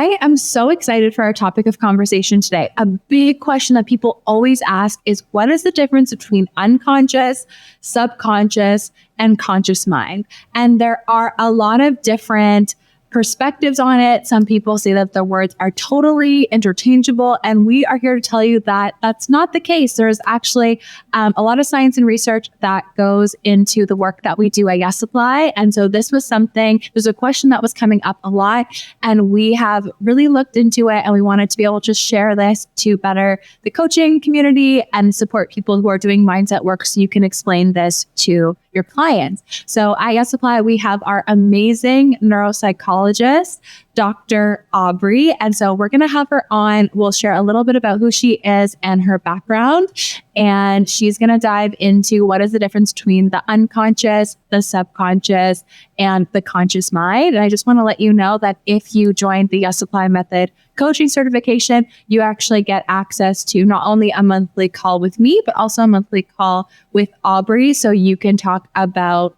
I am so excited for our topic of conversation today. A big question that people always ask is, what is the difference between unconscious, subconscious, and conscious mind? And there are a lot of different perspectives on it. Some people say that the words are totally interchangeable, and we are here to tell you that that's not the case. There's actually a lot of science and research that goes into the work that we do at Yes Supply. And so this was there's a question that was coming up a lot, and we have really looked into it, and we wanted to be able to share this to better the coaching community and support people who are doing mindset work so you can explain this to your clients. So at Yes Supply, we have our amazing neuropsychologist, Dr. Aubry. And so we're going to have her on. We'll share a little bit about who she is and her background. And she's going to dive into what is the difference between the unconscious, the subconscious, and the conscious mind. And I just want to let you know that if you join the Yes Supply Method coaching certification, you actually get access to not only a monthly call with me, but also a monthly call with Aubry. So you can talk about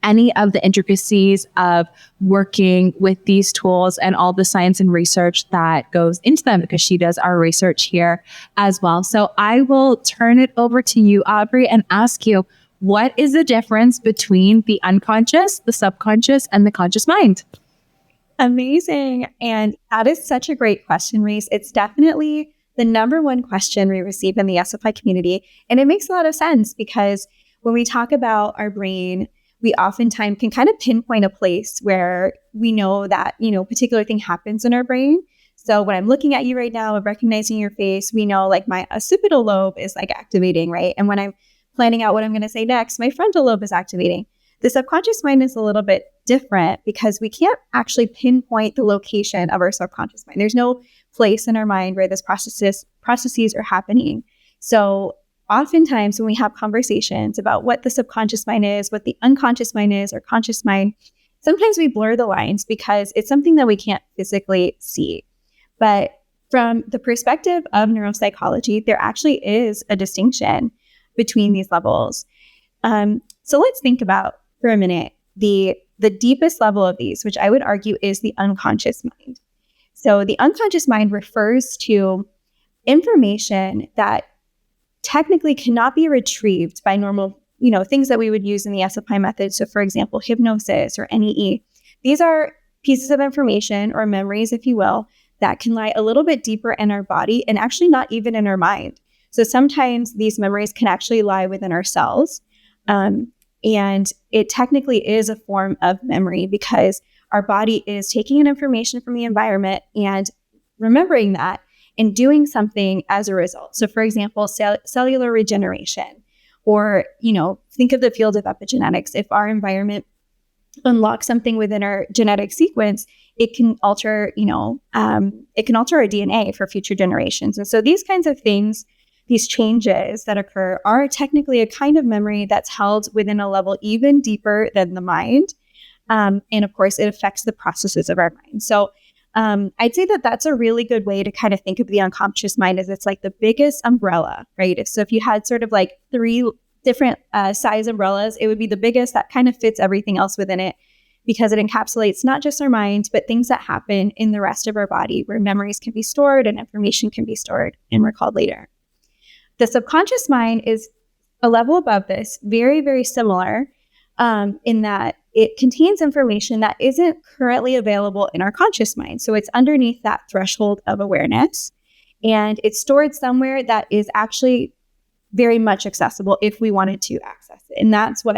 any of the intricacies of working with these tools and all the science and research that goes into them, because she does our research here as well. So I will turn it over to you, Aubry, and ask you, what is the difference between the unconscious, the subconscious, and the conscious mind? Amazing. And that is such a great question, Reese. It's definitely the number one question we receive in the Yes Supply community. And it makes a lot of sense, because when we talk about our brain, we oftentimes can kind of pinpoint a place where we know that, a particular thing happens in our brain. So when I'm looking at you right now, I'm recognizing your face, we know like my occipital lobe is like activating, right? And when I'm planning out what I'm going to say next, my frontal lobe is activating. The subconscious mind is a little bit different, because we can't actually pinpoint the location of our subconscious mind. There's no place in our mind where this processes are happening. So oftentimes when we have conversations about what the subconscious mind is, what the unconscious mind is, or conscious mind, sometimes we blur the lines because it's something that we can't physically see. But from the perspective of neuropsychology, there actually is a distinction between these levels. So let's think about for a minute the deepest level of these, which I would argue is the unconscious mind. So the unconscious mind refers to information that technically cannot be retrieved by normal, things that we would use in the SFI method. So for example, hypnosis or NEE. These are pieces of information or memories, if you will, that can lie a little bit deeper in our body and actually not even in our mind. So sometimes these memories can actually lie within our cells. And it technically is a form of memory, because our body is taking in information from the environment and remembering that and doing something as a result. So for example, cellular regeneration, or, think of the field of epigenetics. If our environment unlocks something within our genetic sequence, it can alter, it can alter our DNA for future generations. And so these kinds of things, these changes that occur, are technically a kind of memory that's held within a level even deeper than the mind. And of course, it affects the processes of our mind. So I'd say that that's a really good way to kind of think of the unconscious mind, as it's like the biggest umbrella, right? So if you had sort of like 3 different size umbrellas, it would be the biggest that kind of fits everything else within it, because it encapsulates not just our mind, but things that happen in the rest of our body, where memories can be stored and information can be stored and recalled later. The subconscious mind is a level above this, very, very similar in that it contains information that isn't currently available in our conscious mind. So it's underneath that threshold of awareness, and it's stored somewhere that is actually very much accessible if we wanted to access it. And that's what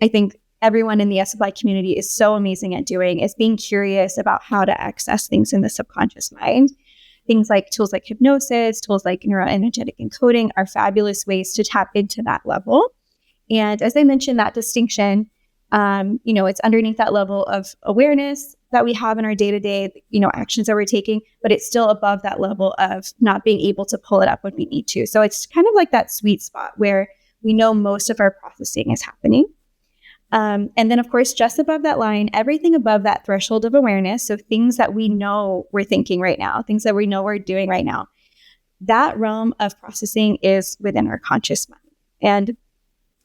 I think everyone in the SFI community is so amazing at doing, is being curious about how to access things in the subconscious mind. Things like tools like hypnosis, tools like neuroenergetic encoding are fabulous ways to tap into that level. And as I mentioned, that distinction, it's underneath that level of awareness that we have in our day-to-day, actions that we're taking, but it's still above that level of not being able to pull it up when we need to. So it's kind of like that sweet spot where we know most of our processing is happening. And then, of course, just above that line, everything above that threshold of awareness, so things that we know we're thinking right now, things that we know we're doing right now, that realm of processing is within our conscious mind. And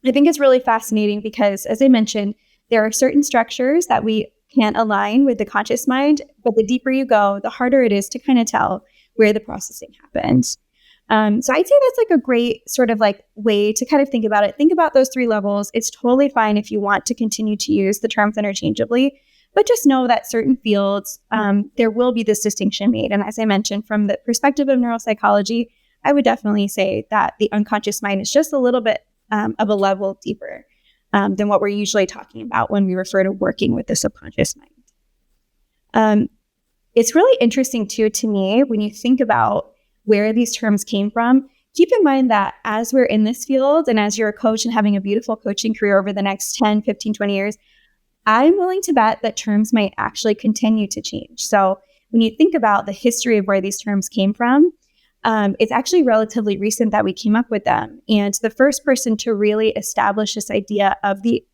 I think it's really fascinating because, as I mentioned, there are certain structures that we can't align with the conscious mind, but the deeper you go, the harder it is to kind of tell where the processing happens. So I'd say that's like a great sort of like way to kind of think about it. Think about those 3 levels. It's totally fine if you want to continue to use the terms interchangeably, but just know that certain fields, there will be this distinction made. And as I mentioned, from the perspective of neuropsychology, I would definitely say that the unconscious mind is just a little bit of a level deeper than what we're usually talking about when we refer to working with the subconscious mind. It's really interesting too, to me, when you think about where these terms came from. Keep in mind that as we're in this field and as you're a coach and having a beautiful coaching career over the next 10, 15, 20 years, I'm willing to bet that terms might actually continue to change. So when you think about the history of where these terms came from, it's actually relatively recent that we came up with them. And the first person to really establish this idea of the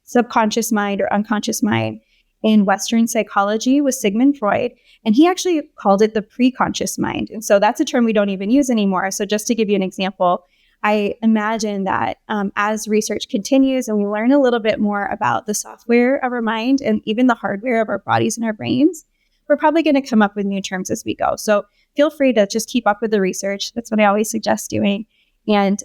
subconscious mind or unconscious mind in Western psychology was Sigmund Freud. And he actually called it the preconscious mind. And so that's a term we don't even use anymore. So just to give you an example, I imagine that as research continues and we learn a little bit more about the software of our mind and even the hardware of our bodies and our brains, we're probably going to come up with new terms as we go. So feel free to just keep up with the research. That's what I always suggest doing. And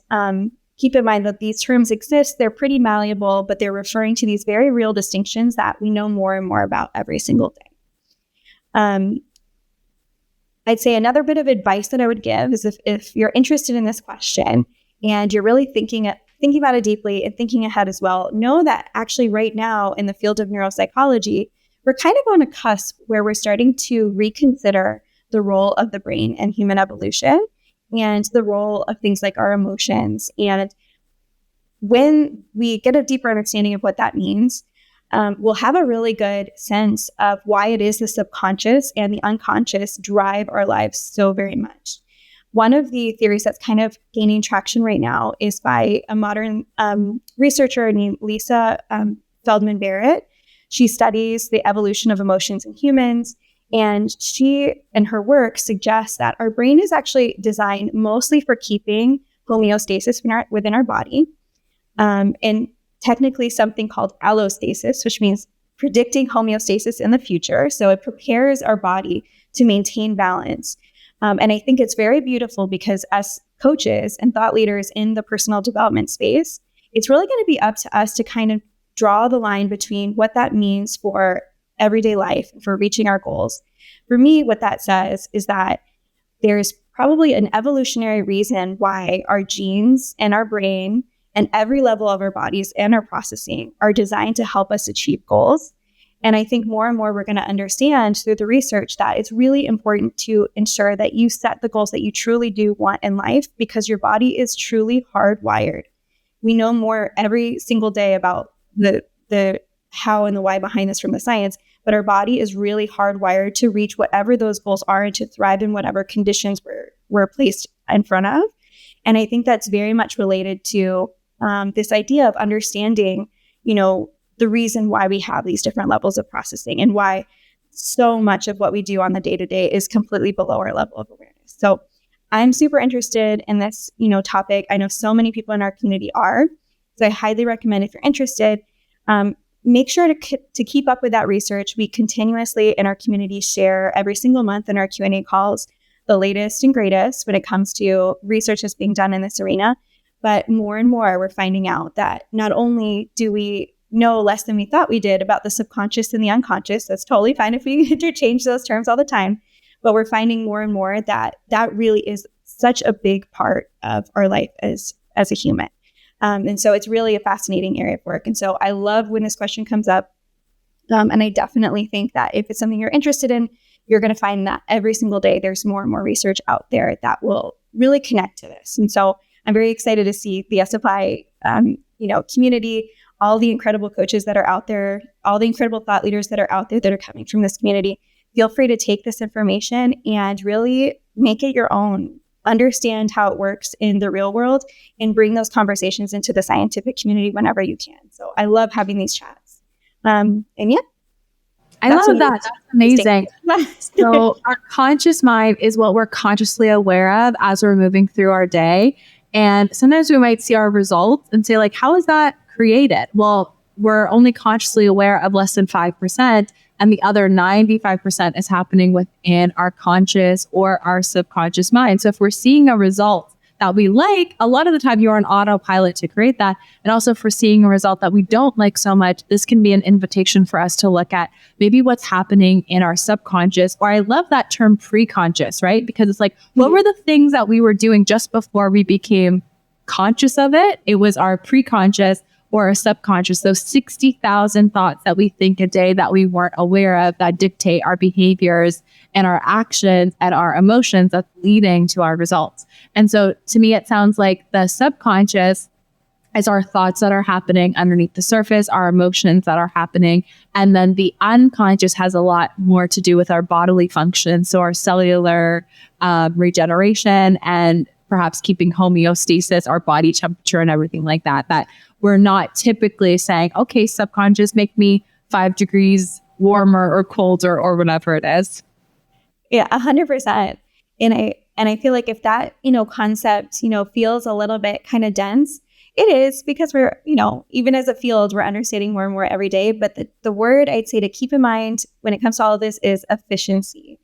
keep in mind that these terms exist. They're pretty malleable, but they're referring to these very real distinctions that we know more and more about every single day. I'd say another bit of advice that I would give is if you're interested in this question and you're really thinking about it deeply and thinking ahead as well, know that actually right now in the field of neuropsychology, we're kind of on a cusp where we're starting to reconsider the role of the brain in human evolution and the role of things like our emotions. And when we get a deeper understanding of what that means, we'll have a really good sense of why it is the subconscious and the unconscious drive our lives so very much. One of the theories that's kind of gaining traction right now is by a modern researcher named Lisa Feldman Barrett. She studies the evolution of emotions in humans. And she and her work suggests that our brain is actually designed mostly for keeping homeostasis within our body. And technically something called allostasis, which means predicting homeostasis in the future. So it prepares our body to maintain balance. And I think it's very beautiful because as coaches and thought leaders in the personal development space, it's really going to be up to us to kind of draw the line between what that means for everyday life and for reaching our goals. For me, what that says is that there's probably an evolutionary reason why our genes and our brain and every level of our bodies and our processing are designed to help us achieve goals. And I think more and more we're going to understand through the research that it's really important to ensure that you set the goals that you truly do want in life because your body is truly hardwired. We know more every single day about the how and the why behind this from the science, but our body is really hardwired to reach whatever those goals are and to thrive in whatever conditions we're placed in front of. And I think that's very much related to this idea of understanding, the reason why we have these different levels of processing and why so much of what we do on the day-to-day is completely below our level of awareness. So I'm super interested in this, topic. I know so many people in our community are. So I highly recommend if you're interested, make sure to keep up with that research. We continuously in our community share every single month in our Q&A calls the latest and greatest when it comes to research that's being done in this arena. But more and more, we're finding out that not only do we know less than we thought we did about the subconscious and the unconscious, that's totally fine if we interchange those terms all the time, but we're finding more and more that really is such a big part of our life as a human. And so it's really a fascinating area of work. And so I love when this question comes up. And I definitely think that if it's something you're interested in, you're going to find that every single day there's more and more research out there that will really connect to this. And so I'm very excited to see the SFI, community, all the incredible coaches that are out there, all the incredible thought leaders that are out there that are coming from this community. Feel free to take this information and really make it your own. Understand how it works in the real world and bring those conversations into the scientific community whenever you can. So I love having these chats. And yeah. I love that. That's amazing. So our conscious mind is what we're consciously aware of as we're moving through our day. And sometimes we might see our results and say, like, how is that created? Well, we're only consciously aware of less than 5%, and the other 95% is happening within our conscious or our subconscious mind. So if we're seeing a result that we like, a lot of the time you're on autopilot to create that. And also if we're seeing a result that we don't like so much, this can be an invitation for us to look at maybe what's happening in our subconscious, or I love that term preconscious, right? Because it's like, what were the things that we were doing just before we became conscious of it? It was our preconscious or our subconscious, those 60,000 thoughts that we think a day that we weren't aware of that dictate our behaviors and our actions and our emotions that's leading to our results. And so to me, it sounds like the subconscious is our thoughts that are happening underneath the surface, our emotions that are happening. And then the unconscious has a lot more to do with our bodily functions. So our cellular regeneration and perhaps keeping homeostasis, our body temperature and everything like that, that we're not typically saying, okay, subconscious, make me 5 degrees warmer or colder or whatever it is. Yeah, 100%. And I feel like if that, concept, feels a little bit kind of dense, it is, because we're, even as a field, we're understanding more and more every day. But the word I'd say to keep in mind when it comes to all of this is efficiency.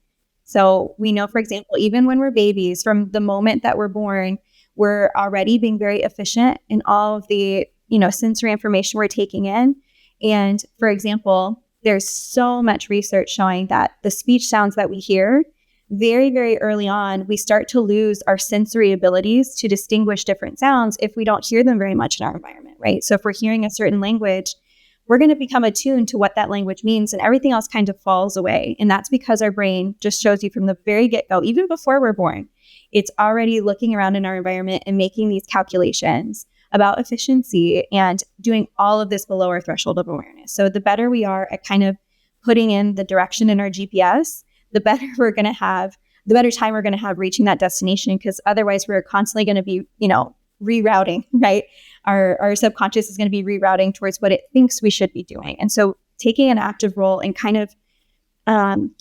So we know, for example, even when we're babies, from the moment that we're born, we're already being very efficient in all of the, sensory information we're taking in. And for example, there's so much research showing that the speech sounds that we hear very, very early on, we start to lose our sensory abilities to distinguish different sounds if we don't hear them very much in our environment, right? So if we're hearing a certain language, we're going to become attuned to what that language means, and everything else kind of falls away. And that's because our brain just shows you from the very get-go, even before we're born, it's already looking around in our environment and making these calculations about efficiency and doing all of this below our threshold of awareness. So the better we are at kind of putting in the direction in our GPS, the better we're going to have, the better time we're going to have reaching that destination, because otherwise we're constantly going to be, rerouting, right? Our subconscious is going to be rerouting towards what it thinks we should be doing. And so taking an active role in kind of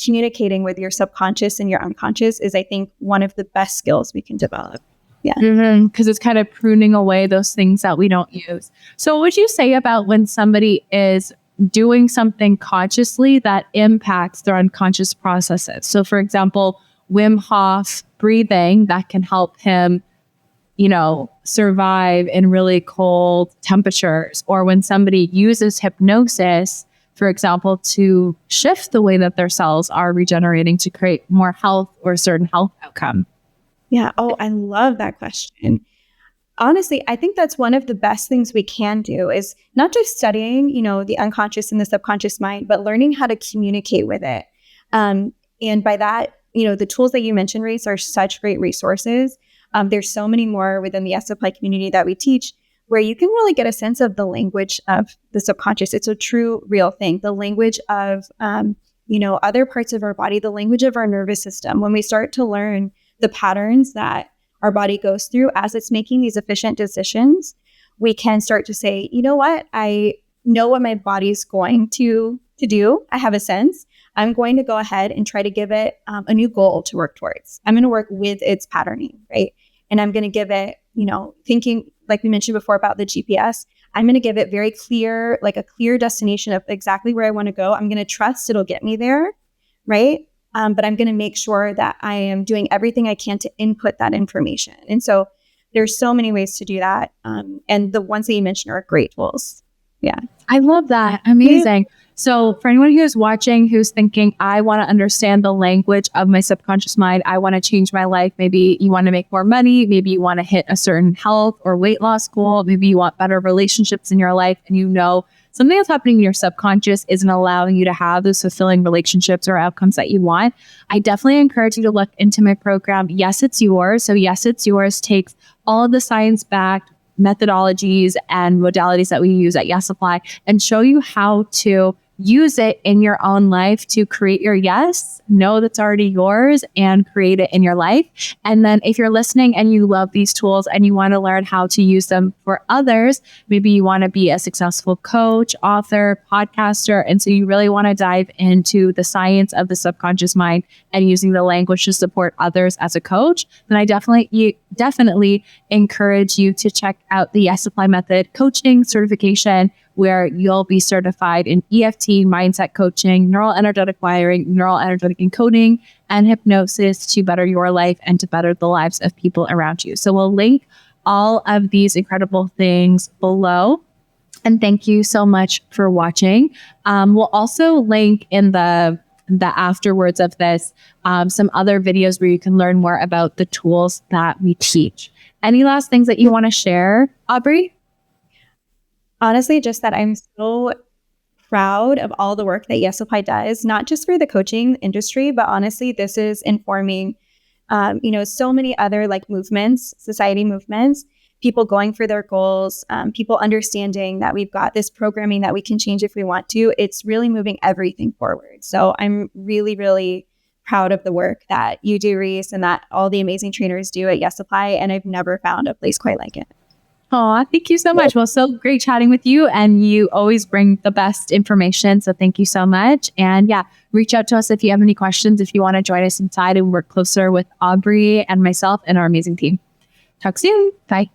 communicating with your subconscious and your unconscious is, I think, one of the best skills we can develop. Yeah. Because it's kind of pruning away those things that we don't use. So what would you say about when somebody is doing something consciously that impacts their unconscious processes? So for example, Wim Hof breathing that can help him, survive in really cold temperatures, or when somebody uses hypnosis, for example, to shift the way that their cells are regenerating to create more health or a certain health outcome. Yeah. Oh, I love that question. Honestly, I think that's one of the best things we can do is not just studying, the unconscious and the subconscious mind, but learning how to communicate with it. And by that, the tools that you mentioned, Reese, are such great resources. There's so many more within the SFI community that we teach where you can really get a sense of the language of the subconscious. It's a true, real thing. The language of, other parts of our body, the language of our nervous system. When we start to learn the patterns that our body goes through as it's making these efficient decisions, we can start to say, you know what? I know what my body's going to do. I have a sense. I'm going to go ahead and try to give it a new goal to work towards. I'm going to work with its patterning, right? And I'm going to give it, thinking like we mentioned before about the GPS, I'm going to give it very clear, like a clear destination of exactly where I want to go. I'm going to trust it'll get me there, right? But I'm going to make sure that I am doing everything I can to input that information. And so there's so many ways to do that. And the ones that you mentioned are great tools. Yeah. I love that. Amazing. Yeah. So for anyone who's watching, who's thinking, I want to understand the language of my subconscious mind, I want to change my life. Maybe you want to make more money. Maybe you want to hit a certain health or weight loss goal. Maybe you want better relationships in your life. And something that's happening in your subconscious isn't allowing you to have those fulfilling relationships or outcomes that you want. I definitely encourage you to look into my program. Yes, it's yours. So yes, it's yours takes all of the science-backed methodologies and modalities that we use at Yes Apply and show you how to use it in your own life to create your yes, know that's already yours, and create it in your life. And then if you're listening and you love these tools and you want to learn how to use them for others, maybe you want to be a successful coach, author, podcaster, and so you really want to dive into the science of the subconscious mind and using the language to support others as a coach, then I definitely encourage you to check out the Yes Apply Method coaching certification, where you'll be certified in EFT, mindset coaching, neural energetic wiring, neural energetic encoding, and hypnosis to better your life and to better the lives of people around you. So we'll link all of these incredible things below. And thank you so much for watching. We'll also link in the afterwards of this some other videos where you can learn more about the tools that we teach. Any last things that you want to share, Aubry? Honestly, just that I'm so proud of all the work that Yes Apply does, not just for the coaching industry, but honestly, this is informing, so many other like movements, society movements, people going for their goals, people understanding that we've got this programming that we can change if we want to. It's really moving everything forward. So I'm really, really proud of the work that you do, Reese, and that all the amazing trainers do at Yes Apply. And I've never found a place quite like it. Oh, thank you so much. Well, so great chatting with you, and you always bring the best information. So thank you so much. And yeah, reach out to us if you have any questions, if you want to join us inside and work closer with Aubry and myself and our amazing team. Talk soon. Bye.